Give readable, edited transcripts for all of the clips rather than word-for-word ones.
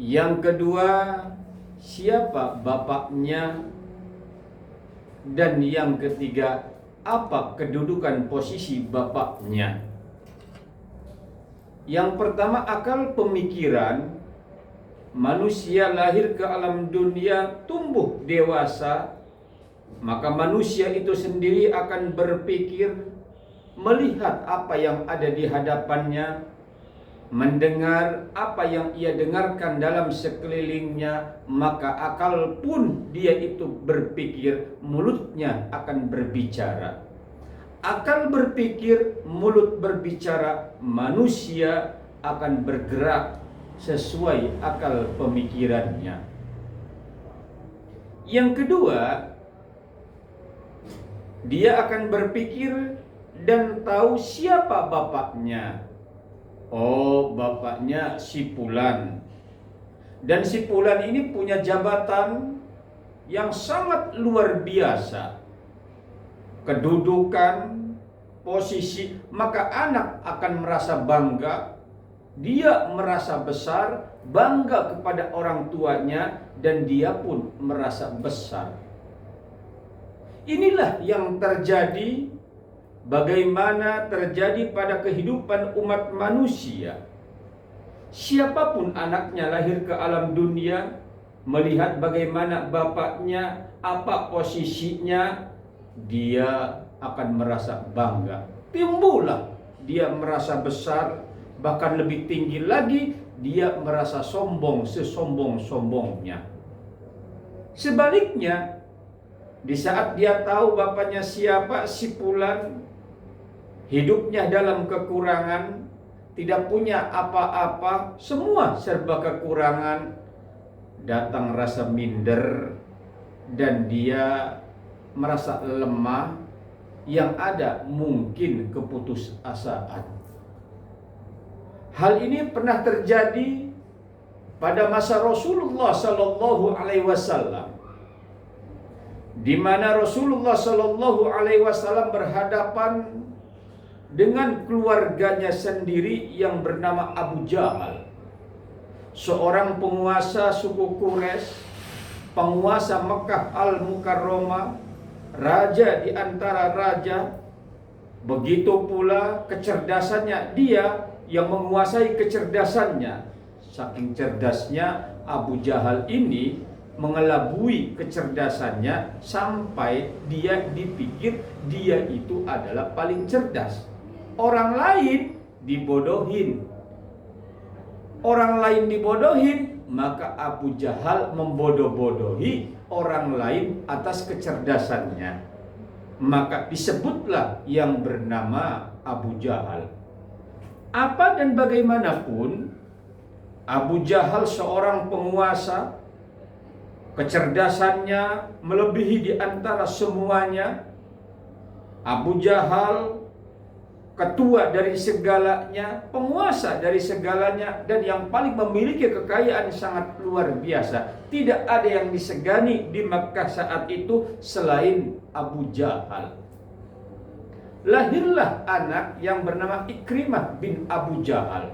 Yang kedua, siapa bapaknya? Dan yang ketiga, apa kedudukan posisi bapaknya? Yang pertama, akal pemikiran. Manusia lahir ke alam dunia, tumbuh dewasa, maka manusia itu sendiri akan berpikir, melihat apa yang ada di hadapannya, mendengar apa yang ia dengarkan dalam sekelilingnya, maka akal pun dia itu berpikir, mulutnya akan berbicara. Akal berpikir, mulut berbicara, manusia akan bergerak sesuai akal pemikirannya. Yang kedua, dia akan berpikir dan tahu siapa bapaknya. Oh, bapaknya si Fulan. Dan si Fulan ini punya jabatan yang sangat luar biasa. Kedudukan, posisi, maka anak akan merasa bangga. Dia merasa besar, bangga kepada orang tuanya, dan dia pun merasa besar. Inilah yang terjadi, bagaimana terjadi pada kehidupan umat manusia. Siapapun anaknya lahir ke alam dunia, melihat bagaimana bapaknya, apa posisinya, dia akan merasa bangga. Timbullah dia merasa besar, bahkan lebih tinggi lagi, dia merasa sombong sesombong-sombongnya. Sebaliknya, di saat dia tahu bapaknya siapa, si Fulan, hidupnya dalam kekurangan, tidak punya apa-apa, semua serba kekurangan, datang rasa minder, dan dia merasa lemah, yang ada mungkin keputusasaan. Hal ini pernah terjadi pada masa Rasulullah Sallallahu Alaihi Wasallam, di mana Rasulullah Sallallahu Alaihi Wasallam berhadapan dengan keluarganya sendiri yang bernama Abu Jahal, seorang penguasa suku Quraisy, penguasa Mekah Al-Mukarramah, raja di antara raja. Begitu pula kecerdasannya, dia yang menguasai kecerdasannya. Saking cerdasnya Abu Jahal ini mengelabui kecerdasannya sampai dia dipikir dia itu adalah paling cerdas. Orang lain dibodohin. Orang lain dibodohin, maka Abu Jahal membodoh-bodohi orang lain atas kecerdasannya. Maka disebutlah yang bernama Abu Jahal. Apa dan bagaimanapun, Abu Jahal seorang penguasa, kecerdasannya melebihi di antara semuanya. Abu Jahal ketua dari segalanya, penguasa dari segalanya, dan yang paling memiliki kekayaan sangat luar biasa. Tidak ada yang disegani di Makkah saat itu selain Abu Jahal. Lahirlah anak yang bernama Ikrimah bin Abu Jahal.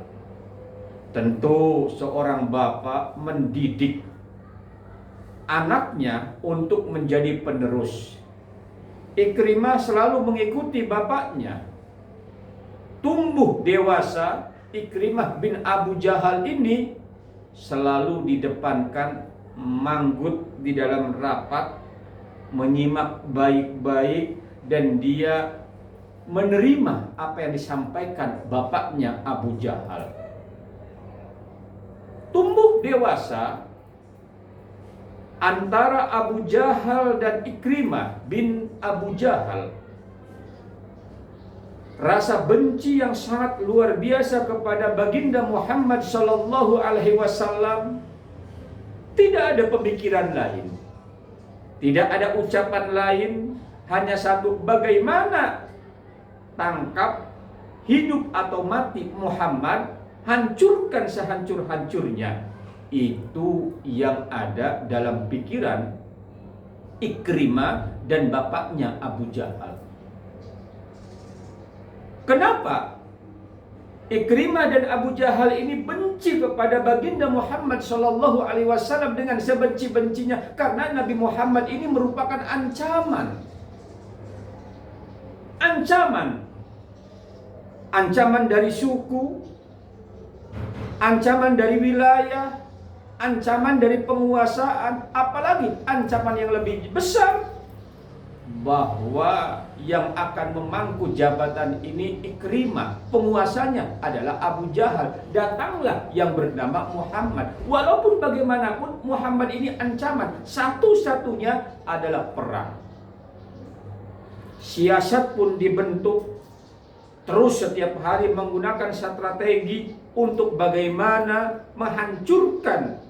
Tentu seorang bapak mendidik anaknya untuk menjadi penerus. Ikrimah selalu mengikuti bapaknya. Tumbuh dewasa, Ikrimah bin Abu Jahal ini selalu didepankan, manggut di dalam rapat, menyimak baik-baik, dan dia menerima apa yang disampaikan bapaknya Abu Jahal. Tumbuh dewasa, antara Abu Jahal dan Ikrimah bin Abu Jahal, rasa benci yang sangat luar biasa kepada baginda Muhammad Sallallahu Alaihi Wasallam. Tidak ada pemikiran lain, tidak ada ucapan lain, hanya satu: bagaimana tangkap, hidup atau mati Muhammad, hancurkan sehancur-hancurnya. Itu yang ada dalam pikiran Ikrimah dan bapaknya Abu Jahal. Kenapa? Ikrimah dan Abu Jahal ini benci kepada baginda Muhammad Shallallahu Alaihi Wasallam dengan sebenci-bencinya, karena Nabi Muhammad ini merupakan ancaman, ancaman dari suku, ancaman dari wilayah, ancaman dari penguasaan, apalagi ancaman yang lebih besar bahwa yang akan memangku jabatan ini Ikrimah, penguasanya adalah Abu Jahal. Datanglah yang bernama Muhammad. Walaupun bagaimanapun Muhammad ini ancaman, satu-satunya adalah perang. Siasat pun dibentuk, terus setiap hari menggunakan strategi untuk bagaimana menghancurkan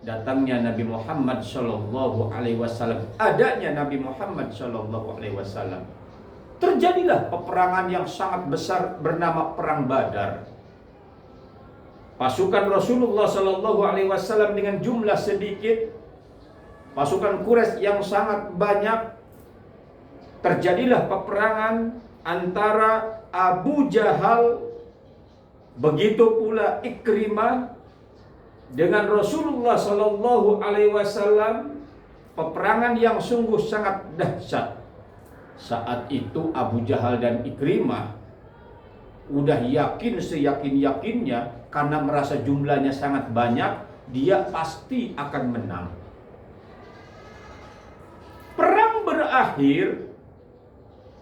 datangnya Nabi Muhammad Shallallahu Alaihi Wasallam, adanya Nabi Muhammad Shallallahu Alaihi Wasallam. Terjadilah peperangan yang sangat besar bernama Perang Badar. Pasukan Rasulullah Shallallahu Alaihi Wasallam dengan jumlah sedikit, pasukan Quraisy yang sangat banyak. Terjadilah peperangan antara Abu Jahal, begitu pula Ikrimah dengan Rasulullah Sallallahu Alaihi Wasallam. Peperangan yang sungguh sangat dahsyat. Saat itu Abu Jahal dan Ikrimah udah yakin seyakin-yakinnya, karena merasa jumlahnya sangat banyak, dia pasti akan menang. Perang berakhir,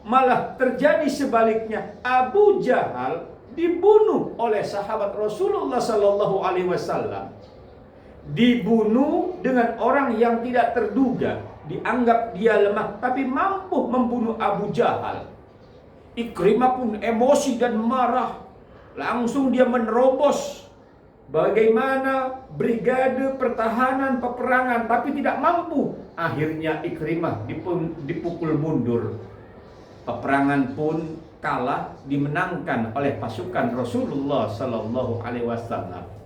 malah terjadi sebaliknya. Abu Jahal dibunuh oleh sahabat Rasulullah Sallallahu Alaihi Wasallam. Dibunuh dengan orang yang tidak terduga, dianggap dia lemah, tapi mampu membunuh Abu Jahal. Ikrimah pun emosi dan marah, langsung dia menerobos bagaimana brigade pertahanan peperangan, tapi tidak mampu. Akhirnya Ikrimah dipukul mundur. Peperangan pun kalah, dimenangkan oleh pasukan Rasulullah Sallallahu Alaihi Wasallam.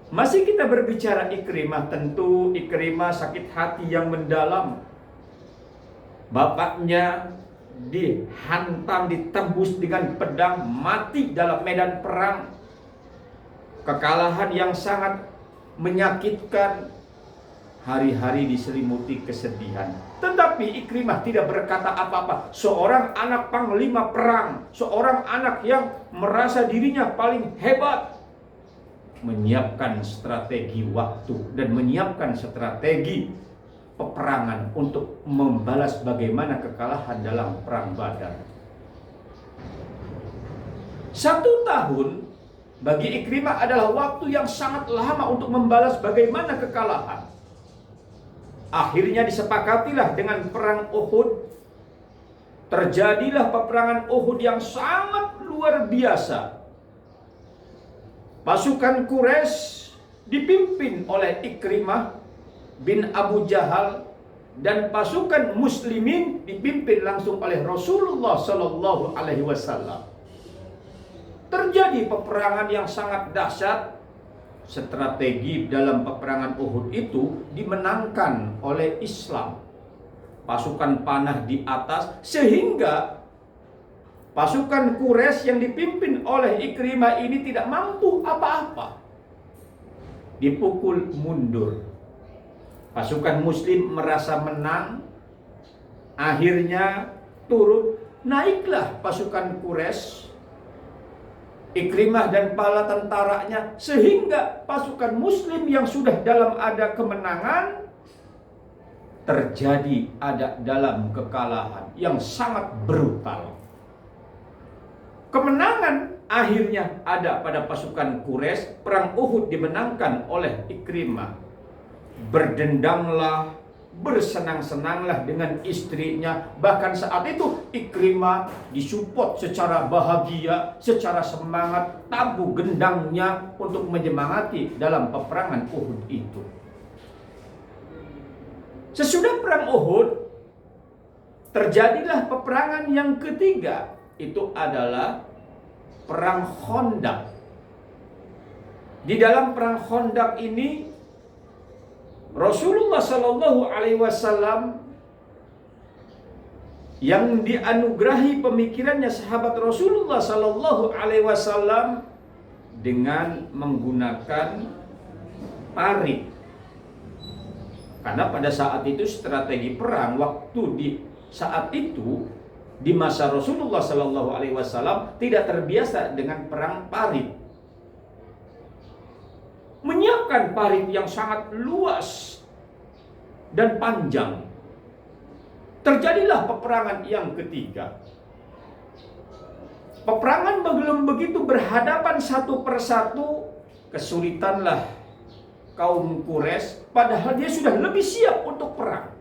Masih kita berbicara Ikrimah, tentu Ikrimah sakit hati yang mendalam. Bapaknya dihantam, ditembus dengan pedang, mati dalam medan perang. Kekalahan yang sangat menyakitkan. Hari-hari diselimuti kesedihan. Tetapi Ikrimah tidak berkata apa-apa. Seorang anak panglima perang, seorang anak yang merasa dirinya paling hebat, menyiapkan strategi waktu dan menyiapkan strategi peperangan untuk membalas bagaimana kekalahan dalam Perang Badar. 1 tahun bagi Ikrimah adalah waktu yang sangat lama untuk membalas bagaimana kekalahan. Akhirnya disepakatilah dengan Perang Uhud. Terjadilah peperangan Uhud yang sangat luar biasa. Pasukan Quraisy dipimpin oleh Ikrimah bin Abu Jahal, dan pasukan muslimin dipimpin langsung oleh Rasulullah Sallallahu Alaihi Wasallam. Terjadi peperangan yang sangat dahsyat. Strategi dalam peperangan Uhud itu dimenangkan oleh Islam. Pasukan panah di atas, sehingga pasukan Quraisy yang dipimpin oleh Ikrimah ini tidak mampu apa-apa. Dipukul mundur. Pasukan muslim merasa menang, akhirnya turun. Naiklah pasukan Quraisy, Ikrimah dan para tentaranya, sehingga pasukan muslim yang sudah dalam ada kemenangan terjadi ada dalam kekalahan yang sangat brutal. Kemenangan akhirnya ada pada pasukan Quraisy. Perang Uhud dimenangkan oleh Ikrimah. Berdendanglah, bersenang-senanglah dengan istrinya. Bahkan saat itu Ikrimah disupport secara bahagia, secara semangat, tabuh gendangnya untuk menyemangati dalam peperangan Uhud itu. Sesudah perang Uhud, terjadilah peperangan yang ketiga. Itu adalah Perang Khandaq. Di dalam Perang Khandaq ini Rasulullah Sallallahu Alaihi Wasallam yang dianugerahi pemikirannya sahabat Rasulullah Sallallahu Alaihi Wasallam dengan menggunakan parit. Karena pada saat itu strategi perang waktu di saat itu di masa Rasulullah Sallallahu Alaihi Wasallam tidak terbiasa dengan perang parit. Menyiapkan parit yang sangat luas dan panjang. Terjadilah peperangan yang ketiga. Peperangan belum begitu berhadapan satu persatu, kesulitanlah kaum Quraisy, padahal dia sudah lebih siap untuk perang.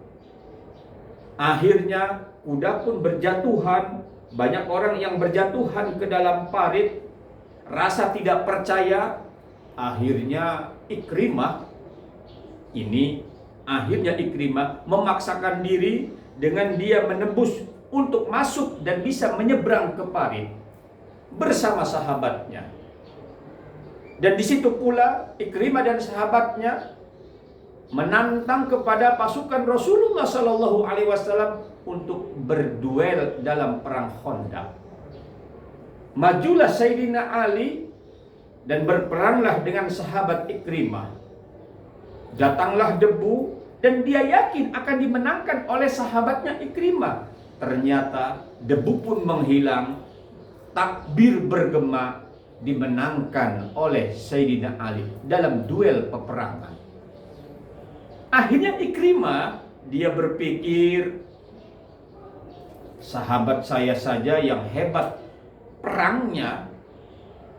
Akhirnya kuda pun berjatuhan, banyak orang yang berjatuhan ke dalam parit, rasa tidak percaya. Akhirnya Ikrimah memaksakan diri dengan dia menembus untuk masuk dan bisa menyeberang ke parit bersama sahabatnya. Dan di situ pula Ikrimah dan sahabatnya menantang kepada pasukan Rasulullah Sallallahu Alaihi Wasallam untuk berduel dalam perang Khandaq. Majulah Sayyidina Ali dan berperanglah dengan sahabat Ikrimah. Datanglah debu dan dia yakin akan dimenangkan oleh sahabatnya Ikrimah. Ternyata debu pun menghilang, takbir bergema, dimenangkan oleh Sayyidina Ali dalam duel peperangan. Akhirnya Ikrimah dia berpikir, sahabat saya saja yang hebat perangnya,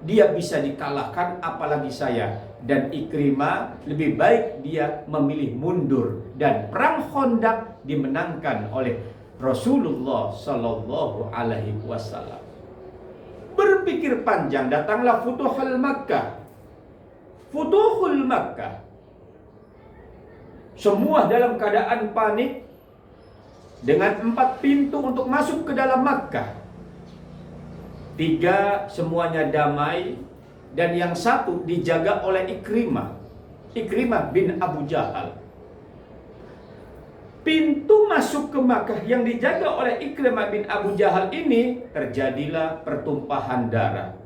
dia bisa dikalahkan apalagi saya. Dan Ikrimah lebih baik dia memilih mundur. Dan perang Khandaq dimenangkan oleh Rasulullah Sallallahu Alaihi Wasallam. Berpikir panjang, datanglah Futuhul Makkah. Futuhul Makkah. Semua dalam keadaan panik dengan 4 pintu untuk masuk ke dalam Makkah. 3 semuanya damai dan yang 1 dijaga oleh Ikrimah bin Abu Jahal. Pintu masuk ke Makkah yang dijaga oleh Ikrimah bin Abu Jahal ini terjadilah pertumpahan darah.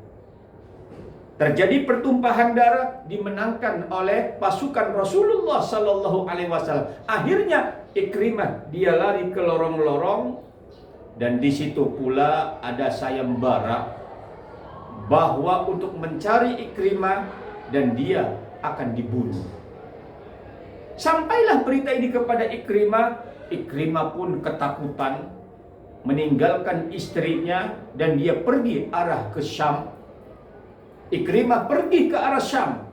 Terjadi pertumpahan darah dimenangkan oleh pasukan Rasulullah Sallallahu Alaihi Wasallam. Akhirnya Ikrimah dia lari ke lorong-lorong. Dan di situ pula ada sayembara bahwa untuk mencari Ikrimah dan dia akan dibunuh. Sampailah berita ini kepada Ikrimah. Ikrimah pun ketakutan, meninggalkan istrinya dan dia pergi arah ke Syam. Ikrimah pergi ke arah Syam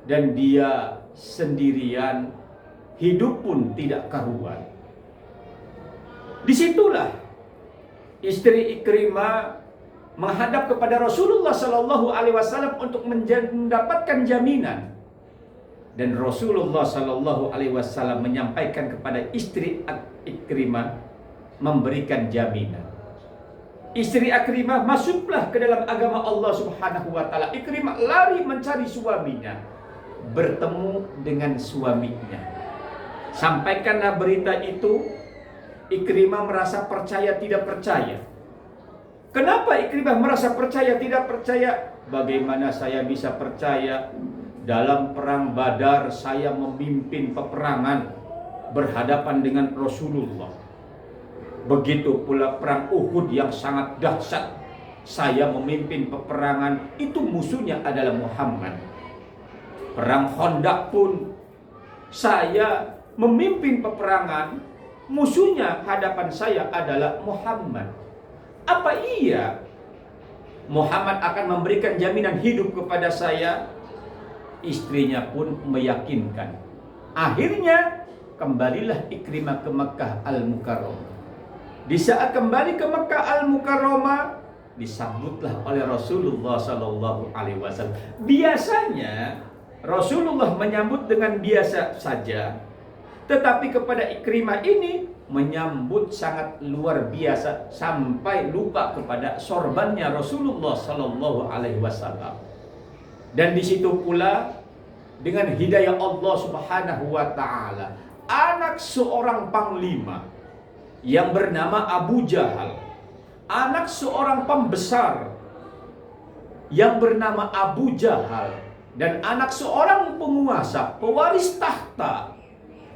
dan dia sendirian, hidup pun tidak karuan. Disitulah istri Ikrimah menghadap kepada Rasulullah Sallallahu Alaihi Wasallam untuk mendapatkan jaminan. Dan Rasulullah Sallallahu Alaihi Wasallam menyampaikan kepada istri Ikrimah memberikan jaminan. Istri Ikrimah masuklah ke dalam agama Allah Subhanahu wa taala. Ikrimah lari mencari suaminya, bertemu dengan suaminya. Sampaikanlah berita itu. Ikrimah merasa percaya tidak percaya. Kenapa Ikrimah merasa percaya tidak percaya? Bagaimana saya bisa percaya? Dalam perang Badar saya memimpin peperangan berhadapan dengan Rasulullah. Begitu pula perang Uhud yang sangat dahsyat, saya memimpin peperangan, itu musuhnya adalah Muhammad. Perang Khandaq pun saya memimpin peperangan, musuhnya hadapan saya adalah Muhammad. Apa iya Muhammad akan memberikan jaminan hidup kepada saya? Istrinya pun meyakinkan. Akhirnya kembalilah Ikrimah ke Makkah Al-Mukarramah. Di saat kembali ke Makkah Al-Mukarramah, disambutlah oleh Rasulullah Sallallahu Alaihi Wasallam. Biasanya Rasulullah menyambut dengan biasa saja, tetapi kepada Ikrimah ini menyambut sangat luar biasa sampai lupa kepada sorbannya Rasulullah Sallallahu Alaihi Wasallam. Dan di situ pula dengan hidayah Allah Subhanahu wa taala, anak seorang panglima yang bernama Abu Jahal, anak seorang pembesar yang bernama Abu Jahal, dan anak seorang penguasa, pewaris tahta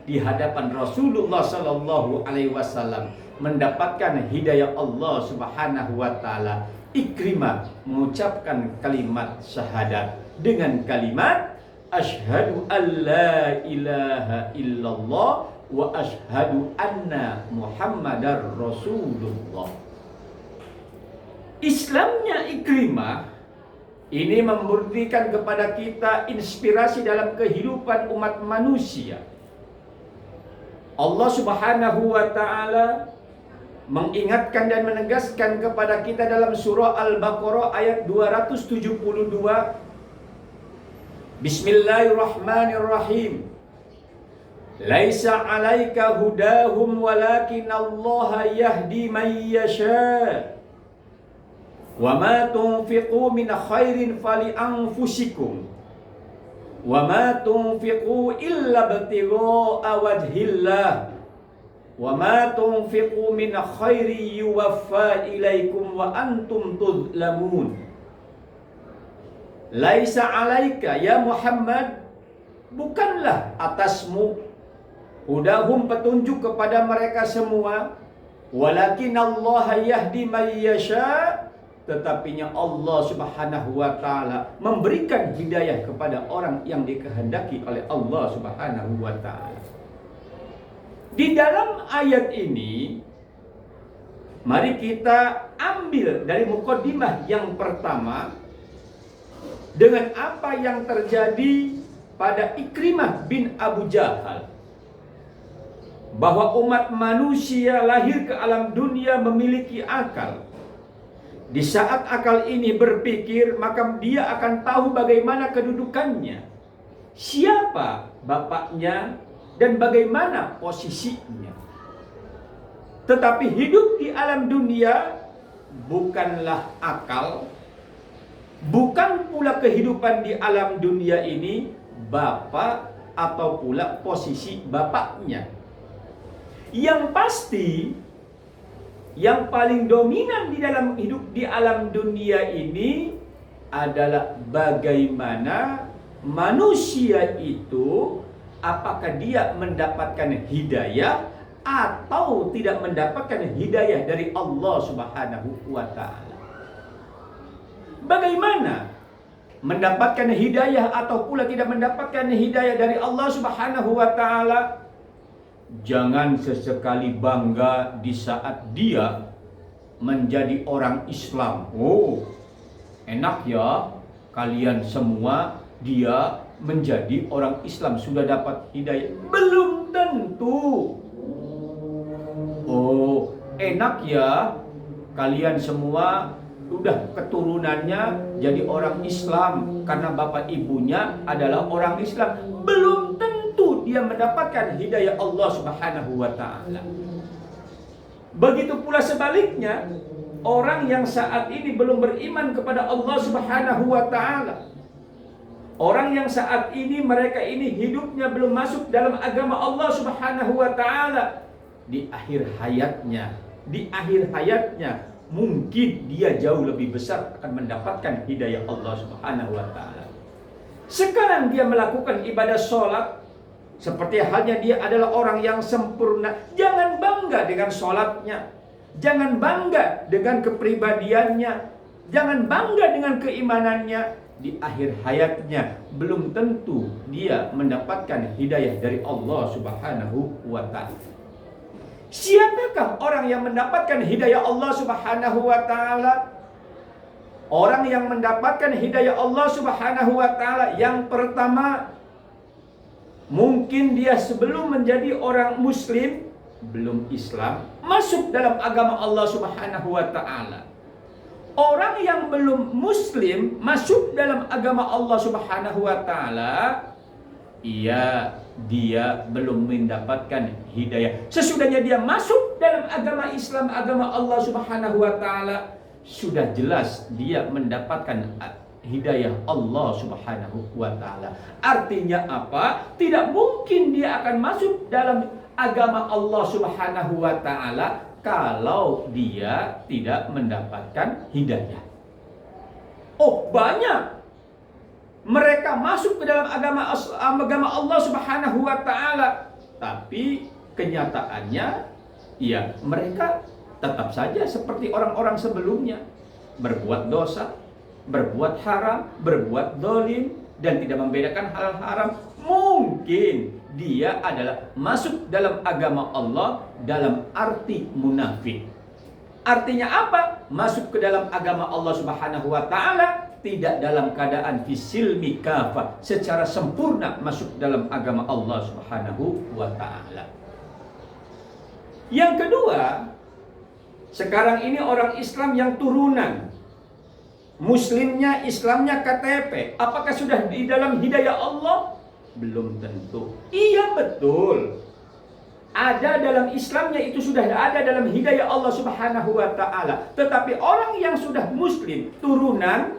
di hadapan Rasulullah Sallallahu Alaihi Wasallam, mendapatkan hidayah Allah Subhanahu Wa Taala. Ikrimah mengucapkan kalimat syahadat dengan kalimat asyhadu an la ilaha illallah wa asyhadu anna Muhammadar Rasulullah. Islamnya Ikrimah ini memberikan kepada kita inspirasi dalam kehidupan umat manusia. Allah Subhanahu wa taala mengingatkan dan menegaskan kepada kita dalam surah Al-Baqarah ayat 272. Bismillahirrahmanirrahim. Laisa 'alaika hudahum walakinallaha yahdi man yasha. Wa ma tunfiqu min khairin fali anfusikum. Wa ma tunfiqu illa ibtigha'a wajhillah. Wa ma tunfiqu min khairi yuwaffa ilaikum wa antum tuzlamun. Laisa 'alaika ya Muhammad, bukanlah atasmu hudahum, petunjuk kepada mereka semua, walakin Allah yahdi man yasha, tetapinya Allah Subhanahu wa taala memberikan hidayah kepada orang yang dikehendaki oleh Allah Subhanahu wa taala. Di dalam ayat ini, mari kita ambil dari mukadimah yang pertama dengan apa yang terjadi pada Ikrimah bin Abu Jahal, bahwa umat manusia lahir ke alam dunia memiliki akal. Di saat akal ini berpikir, maka dia akan tahu bagaimana kedudukannya, siapa bapaknya, dan bagaimana posisinya. Tetapi hidup di alam dunia bukanlah akal, bukan pula kehidupan di alam dunia ini bapak atau pula posisi bapaknya. Yang pasti, yang paling dominan di dalam hidup di alam dunia ini adalah bagaimana manusia itu, apakah dia mendapatkan hidayah atau tidak mendapatkan hidayah dari Allah Subhanahu wa taala. Bagaimana mendapatkan hidayah atau pula tidak mendapatkan hidayah dari Allah Subhanahu wa taala? Jangan sesekali bangga di saat dia menjadi orang Islam. Oh, enak ya kalian semua, dia menjadi orang Islam sudah dapat hidayah. Belum tentu. Oh, enak ya kalian semua udah keturunannya jadi orang Islam karena bapak ibunya adalah orang Islam. Belum tentu dia mendapatkan hidayah Allah Subhanahu wa taala. Begitu pula sebaliknya, orang yang saat ini belum beriman kepada Allah Subhanahu wa taala, orang yang saat ini mereka ini hidupnya belum masuk dalam agama Allah Subhanahu wa taala, di akhir hayatnya mungkin dia jauh lebih besar akan mendapatkan hidayah Allah Subhanahu wa taala. Sekarang dia melakukan ibadah sholat seperti halnya dia adalah orang yang sempurna. Jangan bangga dengan sholatnya, jangan bangga dengan kepribadiannya, jangan bangga dengan keimanannya. Di akhir hayatnya belum tentu dia mendapatkan hidayah dari Allah Subhanahu wa taala. Siapakah orang yang mendapatkan hidayah Allah Subhanahu wa taala? Orang yang mendapatkan hidayah Allah Subhanahu wa taala yang pertama, mungkin dia sebelum menjadi orang muslim, belum Islam, masuk dalam agama Allah Subhanahu wa taala. Orang yang belum muslim masuk dalam agama Allah Subhanahu wa taala, dia belum mendapatkan hidayah. Sesudahnya dia masuk dalam agama Islam, agama Allah Subhanahu wa taala, sudah jelas dia mendapatkan hidayah Allah Subhanahu wa taala. Artinya apa? Tidak mungkin dia akan masuk dalam agama Allah Subhanahu wa taala kalau dia tidak mendapatkan hidayah. Oh, banyak mereka masuk ke dalam agama Allah Subhanahu wa taala, tapi kenyataannya ya mereka tetap saja seperti orang-orang sebelumnya, berbuat dosa, berbuat haram, berbuat dolim, dan tidak membedakan hal haram. Mungkin dia adalah masuk dalam agama Allah dalam arti munafik. Artinya apa? Masuk ke dalam agama Allah Subhanahu wa taala tidak dalam keadaan fisilmi kafah, secara sempurna masuk dalam agama Allah Subhanahu wa taala. Yang kedua, sekarang ini orang Islam yang turunan, Muslimnya, Islamnya KTP, apakah sudah di dalam hidayah Allah? Belum tentu. Iya, betul. Ada dalam Islamnya, itu sudah ada dalam hidayah Allah Subhanahu wa taala. Tetapi orang yang sudah Muslim turunan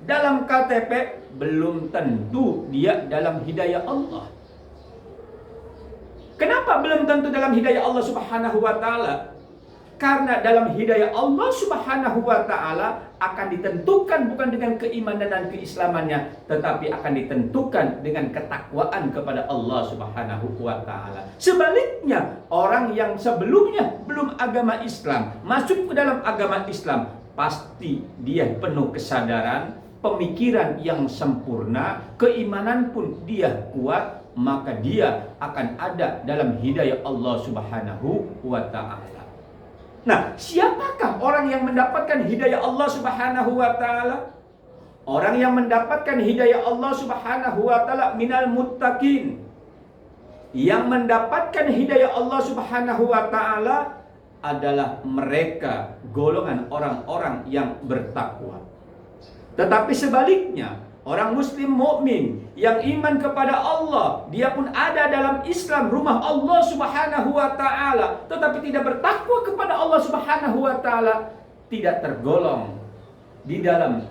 dalam KTP belum tentu dia dalam hidayah Allah. Kenapa belum tentu dalam hidayah Allah Subhanahu wa taala? Karena dalam hidayah Allah Subhanahu wa taala akan ditentukan bukan dengan keimanan dan keislamannya, tetapi akan ditentukan dengan ketakwaan kepada Allah Subhanahu wa taala. Sebaliknya, orang yang sebelumnya belum agama Islam masuk ke dalam agama Islam, pasti dia penuh kesadaran, pemikiran yang sempurna, keimanan pun dia kuat, maka dia akan ada dalam hidayah Allah Subhanahu wa taala. Nah, siapakah orang yang mendapatkan hidayah Allah Subhanahu wa taala? Orang yang mendapatkan hidayah Allah Subhanahu wa taala minal muttaqin. Yang mendapatkan hidayah Allah Subhanahu wa taala adalah mereka golongan orang-orang yang bertakwa. Tetapi sebaliknya, orang Muslim mukmin yang iman kepada Allah, dia pun ada dalam Islam, rumah Allah Subhanahu wa taala, tetapi tidak bertakwa kepada Allah Subhanahu wa taala, tidak tergolong di dalam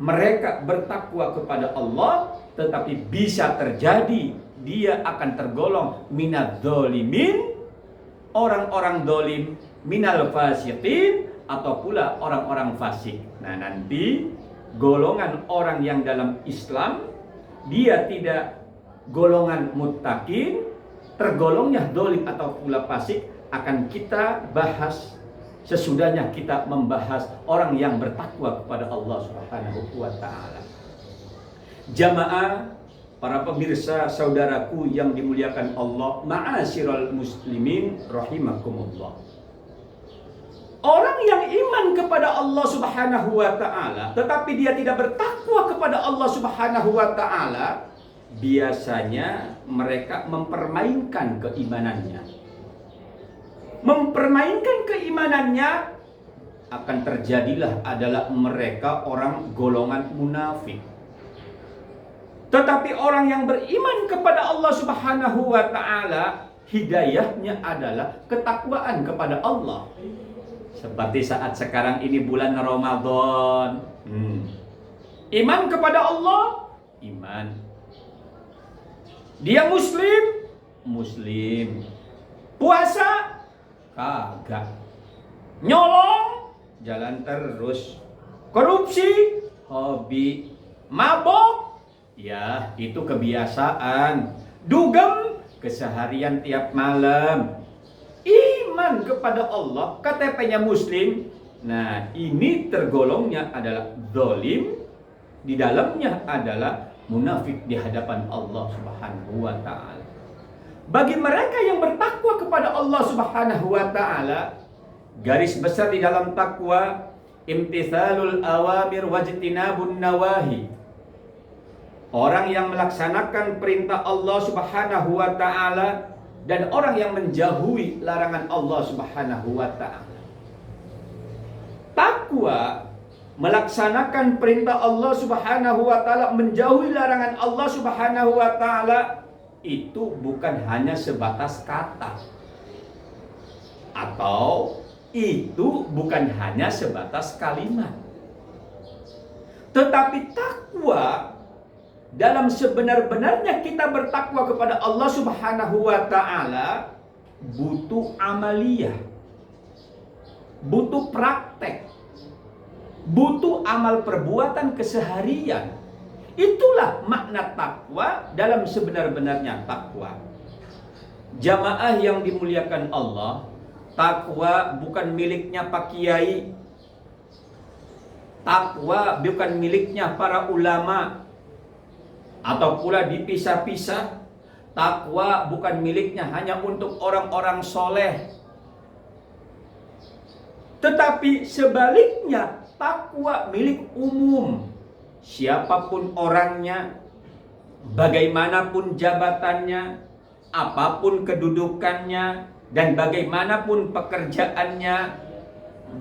mereka bertakwa kepada Allah, tetapi bisa terjadi dia akan tergolong minadz zalimin, orang-orang dolim, minal fasiqin, atau pula orang-orang fasik. Nah, nanti golongan orang yang dalam Islam, dia tidak golongan muttaqin, tergolongnya dolim atau pula fasik, akan kita bahas sesudahnya kita membahas orang yang bertakwa kepada Allah Subhanahu wa taala. Jamaah, para pemirsa, saudaraku yang dimuliakan Allah, ma'asyiral muslimin rahimakumullah. Orang yang iman kepada Allah Subhanahu wa taala tetapi dia tidak bertakwa kepada Allah Subhanahu wa taala, biasanya mereka mempermainkan keimanannya. Mempermainkan keimanannya, akan terjadilah adalah mereka orang golongan munafik. Tetapi orang yang beriman kepada Allah Subhanahu wa taala, hidayahnya adalah ketakwaan kepada Allah. Seperti saat sekarang ini bulan Ramadan. Iman kepada Allah, iman. Dia muslim, muslim. Puasa, kagak. Nyolong, jalan terus. Korupsi, hobi. Mabok, ya itu kebiasaan. Dugem, keseharian tiap malam. Iman kepada Allah, KTP-nya muslim. Nah, ini tergolongnya adalah zalim, di dalamnya adalah munafik di hadapan Allah Subhanahu wa taala. Bagi mereka yang bertakwa kepada Allah Subhanahu wa taala, garis besar di dalam takwa, imtithalul awamir wajtinabun nawahi. Orang yang melaksanakan perintah Allah Subhanahu wa taala dan orang yang menjauhi larangan Allah Subhanahu wa taala. Takwa melaksanakan perintah Allah Subhanahu wa taala, menjauhi larangan Allah Subhanahu wa taala, itu bukan hanya sebatas kata. Atau itu bukan hanya sebatas kalimat. Tetapi takwa dalam sebenar-benarnya kita bertakwa kepada Allah Subhanahu wa taala butuh amaliyah, butuh praktek, butuh amal perbuatan keseharian. Itulah makna takwa dalam sebenar-benarnya takwa. Jamaah yang dimuliakan Allah, takwa bukan miliknya Pak Kiai. Takwa bukan miliknya para ulama. Atau pula dipisah-pisah. Takwa bukan miliknya hanya untuk orang-orang soleh. Tetapi sebaliknya, takwa milik umum. Siapapun orangnya, bagaimanapun jabatannya, apapun kedudukannya, dan bagaimanapun pekerjaannya,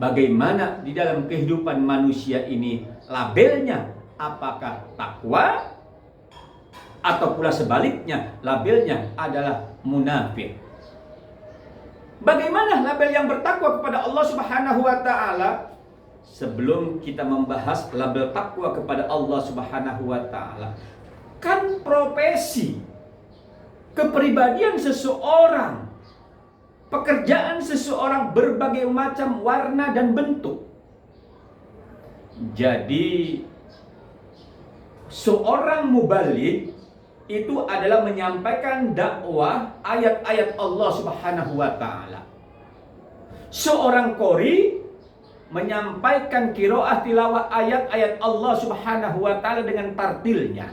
bagaimana di dalam kehidupan manusia ini labelnya, apakah takwa atau pula sebaliknya labelnya adalah munafik. Bagaimana label yang bertakwa kepada Allah Subhanahu wa taala? Sebelum kita membahas label takwa kepada Allah Subhanahu wa taala, kan profesi, kepribadian seseorang, pekerjaan seseorang berbagai macam warna dan bentuk. Jadi seorang mubaligh itu adalah menyampaikan dakwah ayat-ayat Allah Subhanahu wa taala. Seorang qori menyampaikan qiraah tilawah ayat-ayat Allah Subhanahu wa taala dengan tartilnya.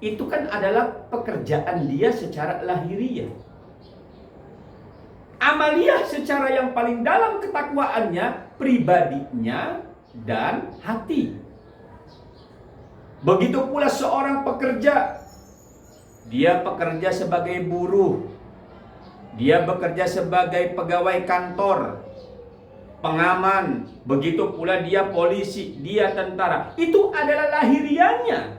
Itu kan adalah pekerjaan dia secara lahiriah. Amaliyah secara yang paling dalam ketakwaannya, pribadinya dan hati. Begitu pula seorang pekerja. Dia bekerja sebagai buruh. Dia bekerja sebagai pegawai kantor, pengaman. Begitu pula dia polisi, dia tentara. Itu adalah lahiriannya.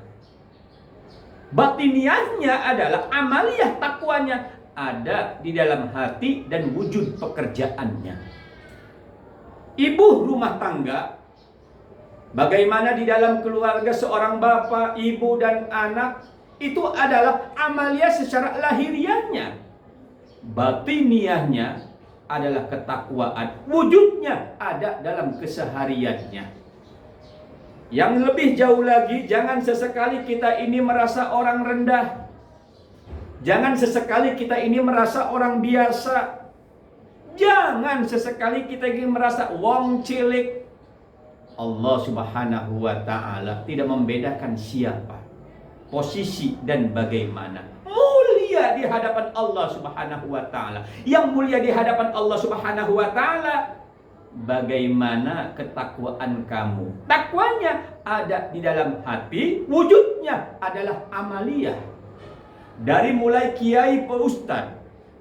Batiniahnya adalah amaliyah takwanya ada di dalam hati dan wujud pekerjaannya. Ibu rumah tangga, bagaimana di dalam keluarga seorang bapak, ibu dan anak, itu adalah amaliyah secara lahiriahnya. Batiniahnya adalah ketakwaan, wujudnya ada dalam kesehariannya. Yang lebih jauh lagi, jangan sesekali kita ini merasa orang rendah. Jangan sesekali kita ini merasa orang biasa. Jangan sesekali kita ini merasa wong cilik. Allah Subhanahu wa taala tidak membedakan siapa, posisi dan bagaimana. Mulia di hadapan Allah Subhanahu wa taala. Yang mulia di hadapan Allah Subhanahu wa taala, bagaimana ketakwaan kamu? Takwanya ada di dalam hati, wujudnya adalah amaliyah. Dari mulai kiai, ustaz,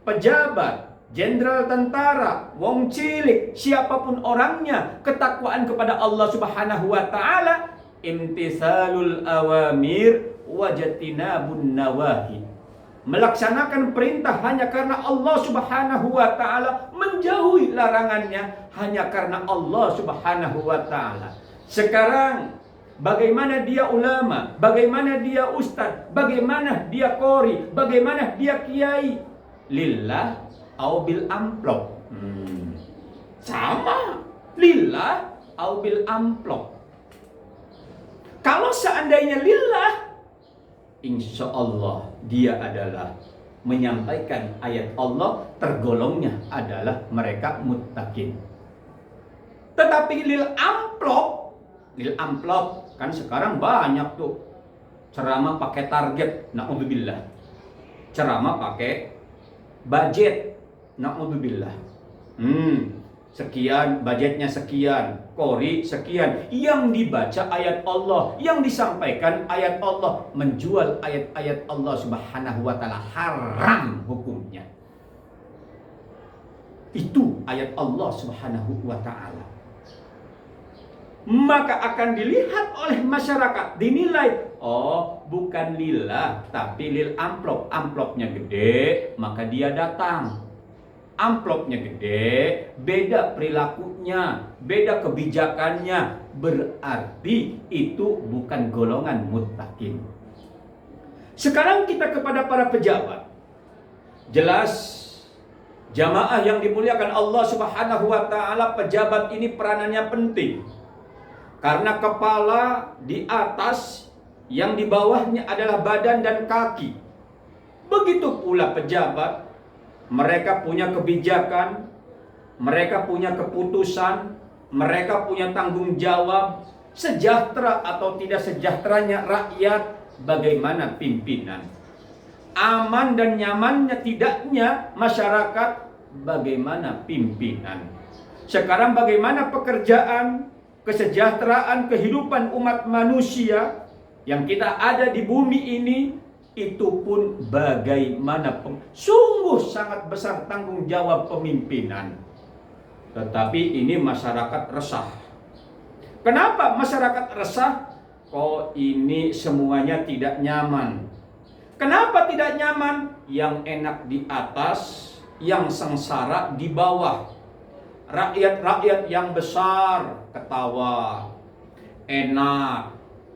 pejabat, jenderal tentara, wong cilik, siapapun orangnya, ketakwaan kepada Allah Subhanahu wa taala, imtisalul awamir wajatinabun nawahi. Melaksanakan perintah hanya karena Allah Subhanahu wa taala, menjauhi larangannya hanya karena Allah Subhanahu wa taala. Sekarang bagaimana dia ulama, bagaimana dia ustadz, bagaimana dia qori, bagaimana dia kiai, lillah au bil amplop. Sama, lillah au bil amplop. Kalau seandainya lillah, insya Allah dia adalah menyampaikan ayat Allah, tergolongnya adalah mereka muttaqin. Tetapi lil amplop kan sekarang banyak tuh ceramah pakai target, naudzubillah. Ceramah pakai budget, naudzubillah. Sekian, budgetnya sekian, qori sekian. Yang dibaca ayat Allah, yang disampaikan ayat Allah, menjual ayat-ayat Allah Subhanahu wa taala, haram hukumnya. Itu ayat Allah Subhanahu wa taala. Maka akan dilihat oleh masyarakat, dinilai, oh bukan lillah tapi lil amplop. Amplopnya gede, maka dia datang. Amplopnya gede, beda perilakunya, beda kebijakannya, berarti itu bukan golongan muttaqin. Sekarang kita kepada para pejabat. Jelas jamaah yang dimuliakan Allah Subhanahu wa taala, pejabat ini peranannya penting. Karena kepala di atas, yang di bawahnya adalah badan dan kaki. Begitu pula pejabat, mereka punya kebijakan, mereka punya keputusan, mereka punya tanggung jawab. Sejahtera atau tidak sejahteranya rakyat, bagaimana pimpinan. Aman dan nyamannya tidaknya masyarakat, bagaimana pimpinan. Sekarang bagaimana pekerjaan, kesejahteraan, kehidupan umat manusia yang kita ada di bumi ini, itu pun bagaimana. Sungguh sangat besar tanggung jawab pemimpinan. Tetapi ini masyarakat resah. Kenapa masyarakat resah? Kok ini semuanya tidak nyaman. Kenapa tidak nyaman? Yang enak di atas, yang sengsara di bawah. Rakyat-rakyat yang besar ketawa, enak,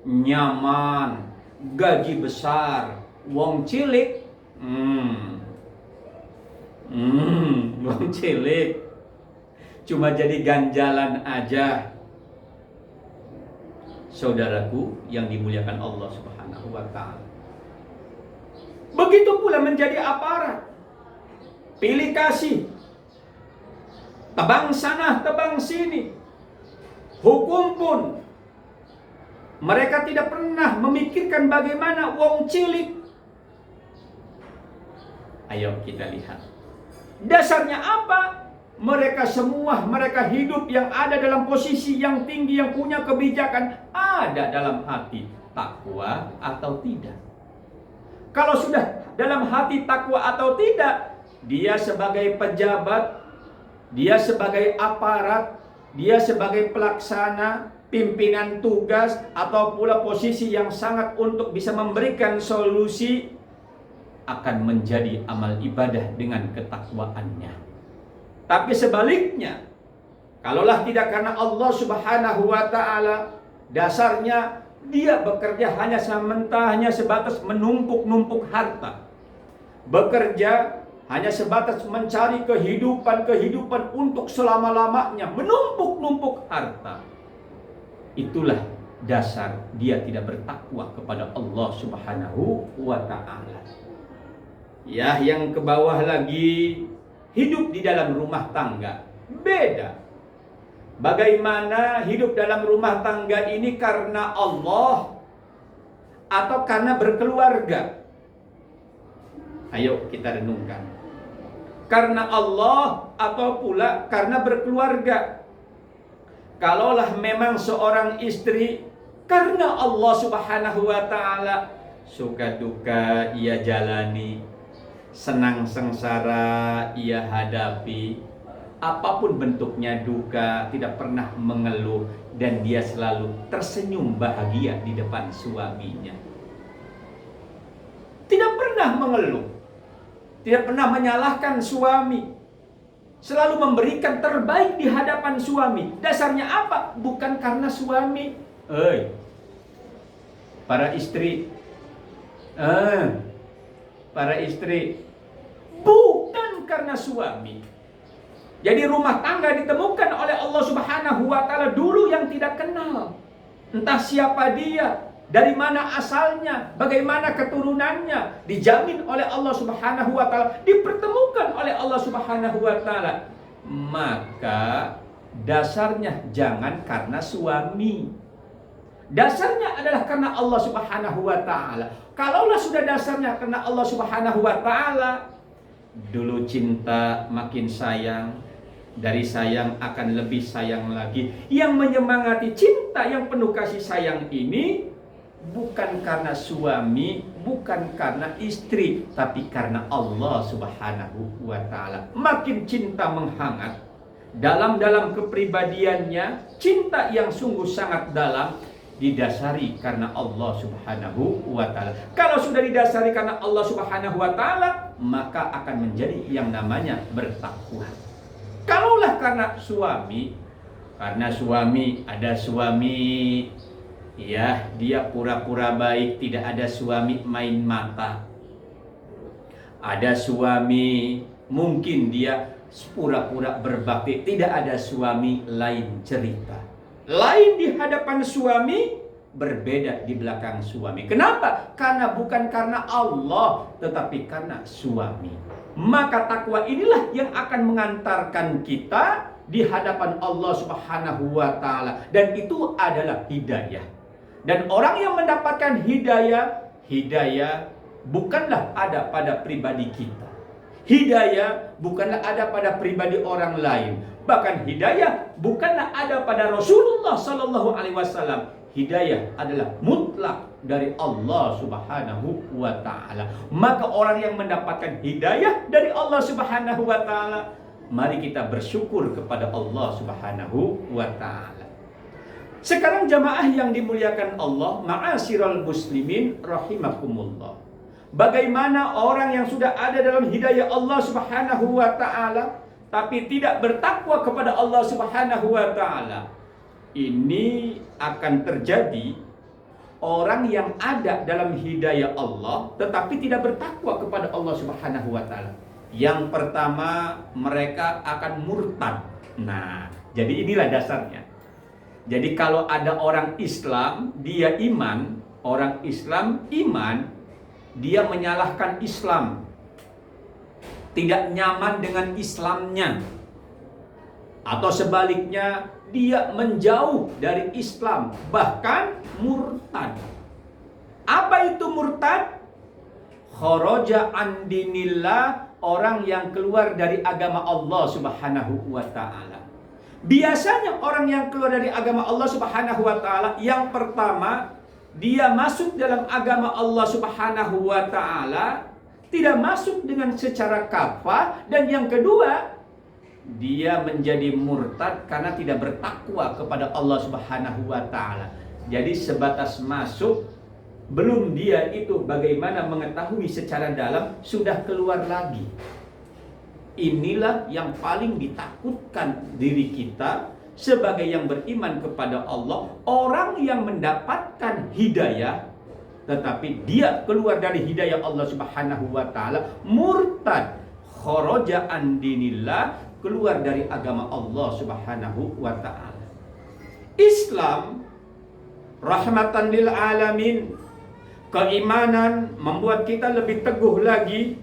nyaman, gaji besar. Wong cilik, wong cilik cuma jadi ganjalan aja. Saudaraku yang dimuliakan Allah Subhanahu wa taala. Begitu pula menjadi aparat. Pilih kasih. Tebang sana, tebang sini. Hukum pun mereka tidak pernah memikirkan bagaimana wong cilik. Ayo kita lihat. Dasarnya apa? Mereka semua, mereka hidup yang ada dalam posisi yang tinggi, yang punya kebijakan, ada dalam hati takwa atau tidak. Kalau sudah dalam hati takwa atau tidak, dia sebagai pejabat, dia sebagai aparat, dia sebagai pelaksana, pimpinan tugas, atau pula posisi yang sangat untuk bisa memberikan solusi, akan menjadi amal ibadah dengan ketakwaannya. Tapi sebaliknya, kalaulah tidak karena Allah Subhanahu wa taala, dasarnya dia bekerja hanya sementara sebatas menumpuk-numpuk harta. Bekerja hanya sebatas mencari kehidupan untuk selama-lamanya, menumpuk-numpuk harta. Itulah dasar dia tidak bertakwa kepada Allah Subhanahu wa taala. Ya, yang ke bawah lagi, hidup di dalam rumah tangga beda. Bagaimana hidup dalam rumah tangga ini karena Allah atau karena berkeluarga? Ayo kita renungkan. Karena Allah atau pula karena berkeluarga? Kalaulah memang seorang istri karena Allah Subhanahu wa taala, suka duka ia jalani, senang sengsara ia hadapi, apapun bentuknya duka, tidak pernah mengeluh, dan dia selalu tersenyum bahagia di depan suaminya. Tidak pernah mengeluh, tidak pernah menyalahkan suami, selalu memberikan terbaik di hadapan suami. Dasarnya apa? Bukan karena suami. Para istri, bukan karena suami. Jadi rumah tangga ditemukan oleh Allah Subhanahu wa taala dulu yang tidak kenal. Entah siapa dia, dari mana asalnya, bagaimana keturunannya, dijamin oleh Allah Subhanahu wa taala, dipertemukan oleh Allah Subhanahu wa taala. Maka dasarnya jangan karena suami. Dasarnya adalah karena Allah Subhanahu wa taala. Kalaulah sudah dasarnya karena Allah Subhanahu wa taala, dulu cinta makin sayang, dari sayang akan lebih sayang lagi. Yang menyemangati cinta yang penuh kasih sayang ini bukan karena suami, bukan karena istri, tapi karena Allah Subhanahu wa taala. Makin cinta menghangat dalam kepribadiannya, cinta yang sungguh sangat dalam, didasari karena Allah Subhanahu wa taala. Kalau sudah didasari karena Allah Subhanahu wa taala, maka akan menjadi yang namanya bertakwa. Kalaulah karena suami ada suami Ya, dia pura-pura baik, tidak ada suami main mata. Ada suami, mungkin dia pura-pura berbakti, tidak ada suami, lain cerita. Lain di hadapan suami, berbeda di belakang suami. Kenapa? Karena bukan karena Allah, tetapi karena suami. Maka takwa inilah yang akan mengantarkan kita di hadapan Allah Subhanahu wa taala, dan itu adalah hidayah. Dan orang yang mendapatkan hidayah bukanlah ada pada pribadi kita. Hidayah bukanlah ada pada pribadi orang lain. Bahkan hidayah bukanlah ada pada Rasulullah sallallahu alaihi wasallam. Hidayah adalah mutlak dari Allah Subhanahu wa taala. Maka orang yang mendapatkan hidayah dari Allah Subhanahu wa taala, mari kita bersyukur kepada Allah Subhanahu wa taala. Sekarang jamaah yang dimuliakan Allah, ma'asyiral muslimin rahimakumullah. Bagaimana orang yang sudah ada dalam hidayah Allah Subhanahu wa taala tapi tidak bertakwa kepada Allah Subhanahu wa taala? Ini akan terjadi orang yang ada dalam hidayah Allah tetapi tidak bertakwa kepada Allah Subhanahu wa taala. Yang pertama, mereka akan murtad. Nah, jadi inilah dasarnya. Jadi kalau ada orang Islam, dia iman, orang Islam iman, dia menyalahkan Islam, tidak nyaman dengan Islamnya, atau sebaliknya dia menjauh dari Islam, bahkan murtad. Apa itu murtad? Kharaja an dinillah, orang yang keluar dari agama Allah Subhanahu wa taala. Biasanya orang yang keluar dari agama Allah Subhanahu wa taala, yang pertama, dia masuk dalam agama Allah Subhanahu wa taala tidak masuk dengan secara kafah, dan yang kedua, dia menjadi murtad karena tidak bertakwa kepada Allah Subhanahu wa taala. Jadi sebatas masuk, belum dia itu bagaimana mengetahui secara dalam, sudah keluar lagi. Inilah yang paling ditakutkan diri kita sebagai yang beriman kepada Allah. Orang yang mendapatkan hidayah tetapi dia keluar dari hidayah Allah Subhanahu wa taala, murtad, kharaja an dinillah, keluar dari agama Allah Subhanahu wa taala. Islam rahmatan lil alamin. Keimanan membuat kita lebih teguh lagi,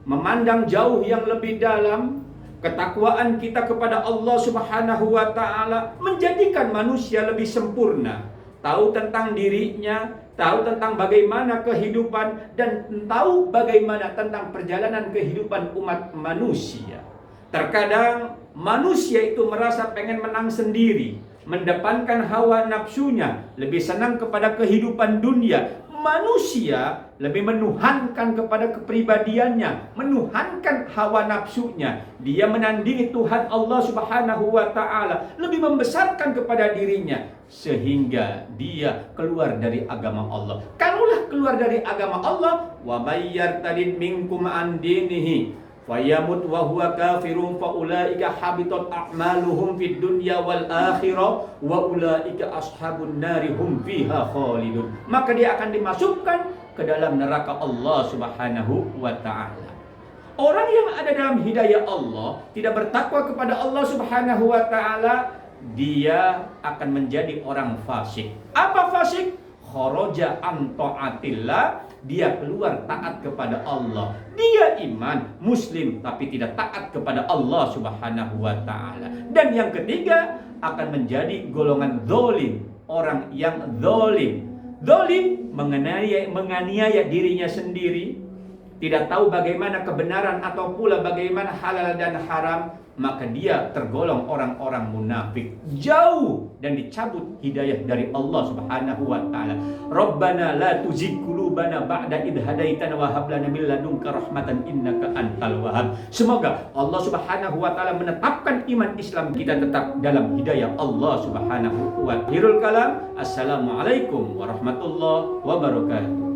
memandang jauh yang lebih dalam. Ketakwaan kita kepada Allah Subhanahu wa taala menjadikan manusia lebih sempurna, tahu tentang dirinya, tahu tentang bagaimana kehidupan, dan tahu bagaimana tentang perjalanan kehidupan umat manusia. Terkadang manusia itu merasa pengen menang sendiri, mendepankan hawa nafsunya, lebih senang kepada kehidupan dunia. Manusia lebih menuhankan kepada kepribadiannya, menuhankan hawa nafsunya. Dia menandingi Tuhan Allah Subhanahu wa taala, lebih membesarkan kepada dirinya, sehingga dia keluar dari agama Allah. Kalaulah keluar dari agama Allah, wa may yartadid minkum an dinihi fayamut wa huwa kafirun fa ulaika habitat a'maluhum fid dunya wal akhirah wa ulaika ashabun nari hum fiha khalidun. Maka dia akan dimasukkan ke dalam neraka Allah Subhanahu wa taala. Orang yang ada dalam hidayah Allah, tidak bertakwa kepada Allah Subhanahu wa taala, dia akan menjadi orang fasik. Apa fasik? Kharaja an ta'atillah, dia keluar taat kepada Allah. Dia iman, muslim, tapi tidak taat kepada Allah Subhanahu wa taala. Dan yang ketiga, akan menjadi golongan zalim, orang yang zalim. Zalim menganiaya dirinya sendiri, tidak tahu bagaimana kebenaran atau pula bagaimana halal dan haram, maka dia tergolong orang-orang munafik, jauh dan dicabut hidayah dari Allah Subhanahu wa taala. Rabbana la tuzigh qulubana ba'da idh hadaitana wa hab lana min ladunka rahmatan innaka antal wahhab. Semoga Allah Subhanahu wa taala menetapkan iman Islam kita tetap dalam hidayah Allah Subhanahu wa taala. Assalamualaikum warahmatullahi wabarakatuh.